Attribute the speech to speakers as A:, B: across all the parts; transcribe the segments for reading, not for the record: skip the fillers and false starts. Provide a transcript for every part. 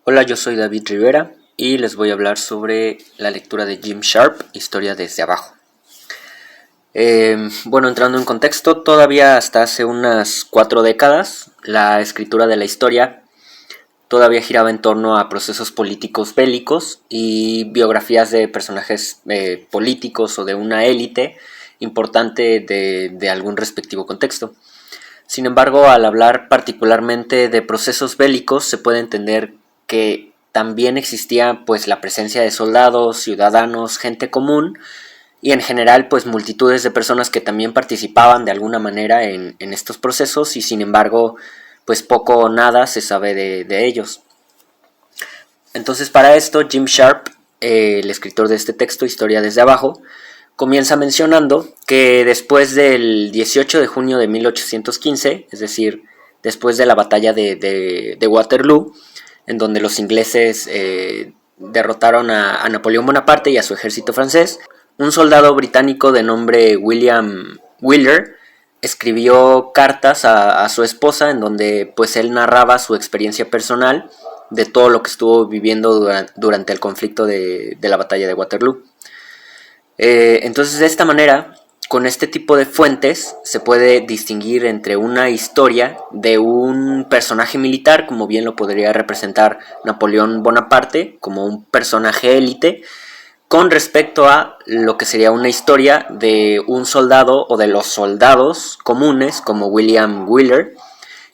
A: Hola, yo soy David Rivera y les voy a hablar sobre la lectura de Jim Sharp, Historia desde abajo. Bueno, entrando en contexto, todavía hasta hace unas 4 décadas, la escritura de la historia todavía giraba en torno a procesos políticos bélicos y biografías de personajes políticos o de una élite importante de algún respectivo contexto. Sin embargo, al hablar particularmente de procesos bélicos, se puede entender que también existía pues la presencia de soldados, ciudadanos, gente común y en general pues multitudes de personas que también participaban de alguna manera en estos procesos y sin embargo pues poco o nada se sabe de ellos. Entonces para esto Jim Sharp, el escritor de este texto, Historia desde abajo, comienza mencionando que después del 18 de junio de 1815, es decir, después de la batalla de Waterloo, en donde los ingleses derrotaron a Napoleón Bonaparte y a su ejército francés, un soldado británico de nombre William Wheeler escribió cartas a su esposa en donde pues él narraba su experiencia personal de todo lo que estuvo viviendo durante el conflicto de la batalla de Waterloo. Entonces de esta manera, con este tipo de fuentes se puede distinguir entre una historia de un personaje militar, como bien lo podría representar Napoleón Bonaparte, como un personaje élite, con respecto a lo que sería una historia de un soldado o de los soldados comunes, como William Wheeler,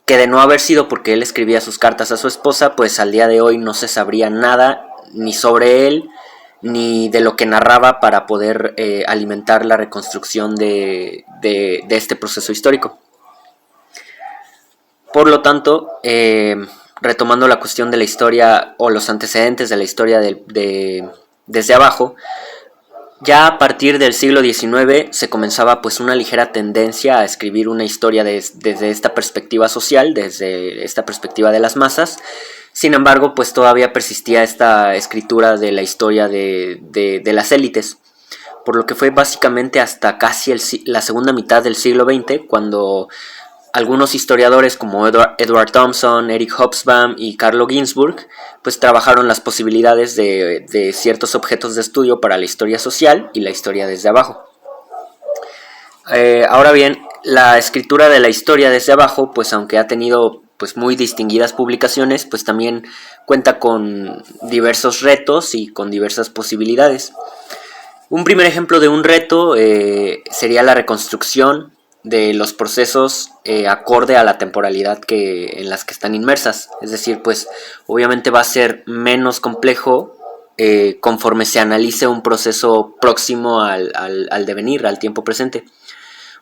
A: que de no haber sido porque él escribía sus cartas a su esposa, pues al día de hoy no se sabría nada ni sobre él, ni de lo que narraba para poder alimentar la reconstrucción de este proceso histórico. Por lo tanto, retomando la cuestión de la historia o los antecedentes de la historia desde abajo, ya a partir del siglo XIX se comenzaba pues una ligera tendencia a escribir una historia desde esta perspectiva social, desde esta perspectiva de las masas. Sin embargo, pues todavía persistía esta escritura de la historia de las élites, por lo que fue básicamente hasta casi la segunda mitad del siglo XX cuando algunos historiadores como Edward Thompson, Eric Hobsbawm y Carlo Ginzburg pues trabajaron las posibilidades de ciertos objetos de estudio para la historia social y la historia desde abajo. Ahora bien, la escritura de la historia desde abajo, pues aunque ha tenido pues muy distinguidas publicaciones, pues también cuenta con diversos retos y con diversas posibilidades. Un primer ejemplo de un reto sería la reconstrucción de los procesos acorde a la temporalidad en las que están inmersas. Es decir, pues obviamente va a ser menos complejo conforme se analice un proceso próximo al devenir, al tiempo presente.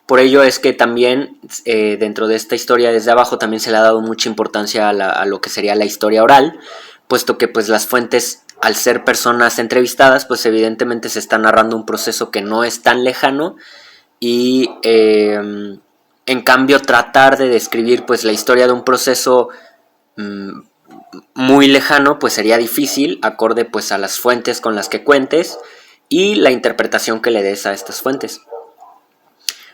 A: Por ello es que también dentro de esta historia desde abajo también se le ha dado mucha importancia a lo que sería la historia oral, puesto que pues las fuentes, al ser personas entrevistadas, pues evidentemente se está narrando un proceso que no es tan lejano y en cambio tratar de describir pues la historia de un proceso muy lejano pues sería difícil acorde pues a las fuentes con las que cuentes y la interpretación que le des a estas fuentes.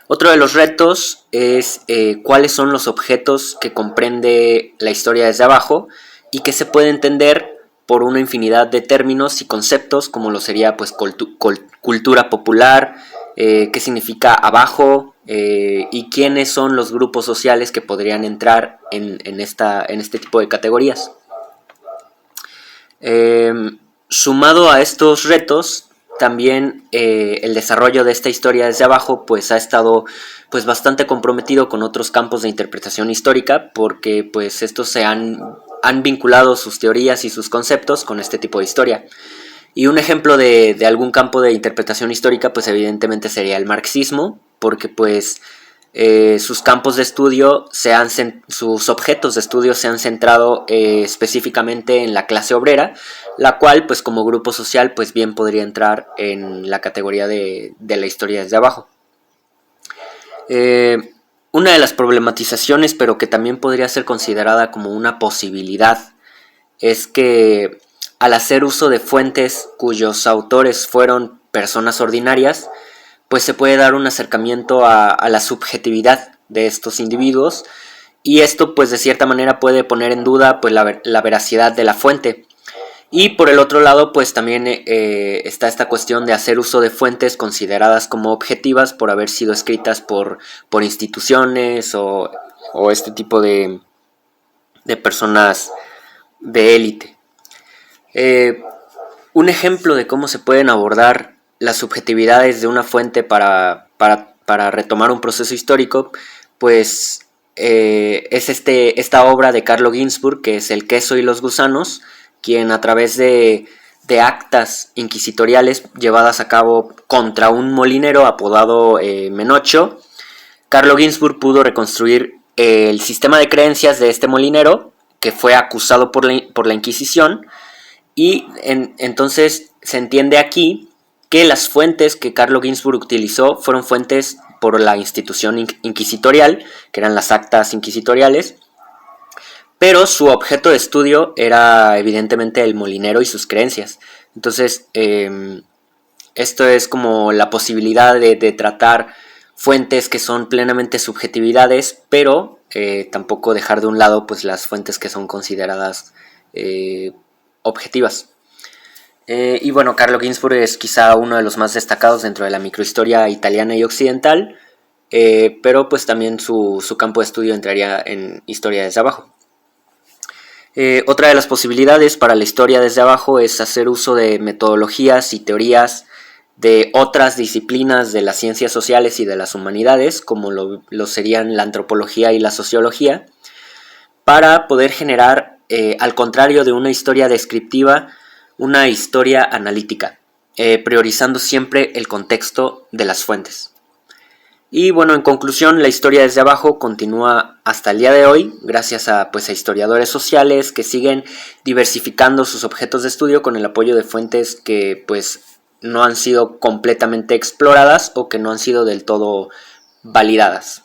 A: Otro de los retos es cuáles son los objetos que comprende la historia desde abajo y que se puede entender por una infinidad de términos y conceptos como lo sería pues cultura popular, qué significa abajo y quiénes son los grupos sociales que podrían entrar en este tipo de categorías. Sumado a estos retos, también el desarrollo de esta historia desde abajo pues ha estado pues bastante comprometido con otros campos de interpretación histórica porque pues estos han vinculado sus teorías y sus conceptos con este tipo de historia. Y un ejemplo de algún campo de interpretación histórica pues evidentemente sería el marxismo, porque pues sus campos de estudio, sus objetos de estudio se han centrado específicamente en la clase obrera, la cual pues como grupo social pues bien podría entrar en la categoría de la historia desde abajo. Una de las problematizaciones, pero que también podría ser considerada como una posibilidad, es que al hacer uso de fuentes cuyos autores fueron personas ordinarias, pues se puede dar un acercamiento a la subjetividad de estos individuos y esto pues de cierta manera puede poner en duda pues la veracidad de la fuente. Y por el otro lado pues también está esta cuestión de hacer uso de fuentes consideradas como objetivas por haber sido escritas por instituciones o este tipo de personas de élite. Un ejemplo de cómo se pueden abordar las subjetividades de una fuente para retomar un proceso histórico, pues es esta obra de Carlo Ginzburg, que es El queso y los gusanos, quien a través de actas inquisitoriales llevadas a cabo contra un molinero apodado Menocho, Carlo Ginzburg pudo reconstruir el sistema de creencias de este molinero, que fue acusado por la Inquisición, y entonces se entiende aquí que las fuentes que Carlo Ginzburg utilizó fueron fuentes por la institución inquisitorial, que eran las actas inquisitoriales, pero su objeto de estudio era evidentemente el molinero y sus creencias. Entonces, esto es como la posibilidad de tratar fuentes que son plenamente subjetividades, pero tampoco dejar de un lado pues las fuentes que son consideradas objetivas. Y bueno, Carlo Ginzburg es quizá uno de los más destacados dentro de la microhistoria italiana y occidental, pero pues también su campo de estudio entraría en historia desde abajo. Otra de las posibilidades para la historia desde abajo es hacer uso de metodologías y teorías de otras disciplinas de las ciencias sociales y de las humanidades, como lo serían la antropología y la sociología, para poder generar, al contrario de una historia descriptiva, una historia analítica, priorizando siempre el contexto de las fuentes. Y bueno, en conclusión, la historia desde abajo continúa hasta el día de hoy, gracias a historiadores sociales que siguen diversificando sus objetos de estudio con el apoyo de fuentes que pues no han sido completamente exploradas o que no han sido del todo validadas.